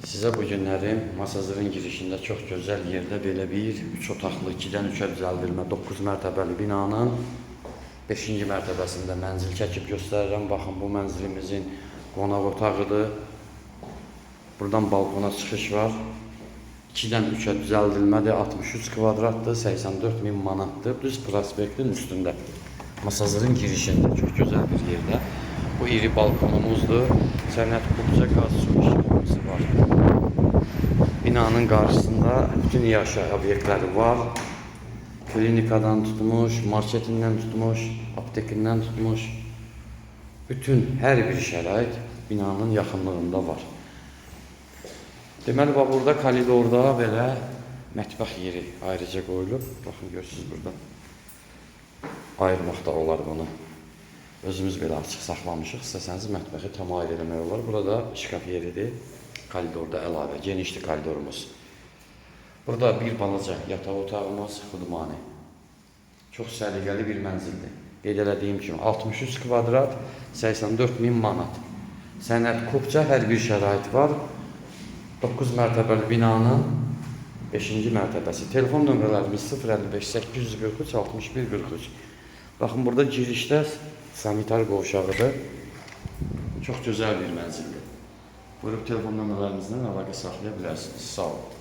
Size bu günlərim Masazırın girişində çox gözəl yerdə belə bir 3 otaqlı 2-dən 3-ə düzəldilmə 9 mərtəbəli binanın 5-ci mərtəbəsində mənzil çəkib göstərirəm. Baxın, bu mənzilimizin qonaq otağıdır. Buradan balkona çıxış var. 2-dən 3-ə düzəldilmədir. 63 kvadratdır, 84.000 manatdır. Düz prospektin üstündə. Masazırın girişində çox gözəl bir yerdə. Bu iri balkonumuzdur. Sənət Kubca qaz su işlemesi var. Binanın qarşısında bütün yaşayış obyektləri var. Klinikadan tutmuş, marketindən tutmuş, aptekindən tutmuş. Bütün hər bir şərait binanın yaxınlığında var. Deməli, burada koridorda belə mətbəx yeri ayrıca qoyulub. Baxın, görürsünüz burada. Ayırmaq da olar bunu. Özümüz belə açıq saxlamışıq. İstəsəniz mətbəxi təmayül eləmək olar. Burada şkaf yeridir. Koridorda əlavə, genişli koridorumuz. Burada bir balaca yataq otağımız, xudmani. Çox səliqəli bir mənzildir. Qeyd elədiyim kimi 63 kvadrat, 84.000 manat. Sənət Kubca hər bir şərait var. 9 mərtəbəli binanın 5-ci mərtəbəsi. Telefon nömrələrimiz 055 843 61 43. Baxın, burada girişdə sanitar qovşağıdır. Çox gözəl bir mənzildir. Buyurub telefon nömrələrimizdən əlaqə saxlaya bilərsiniz. Sağ olun.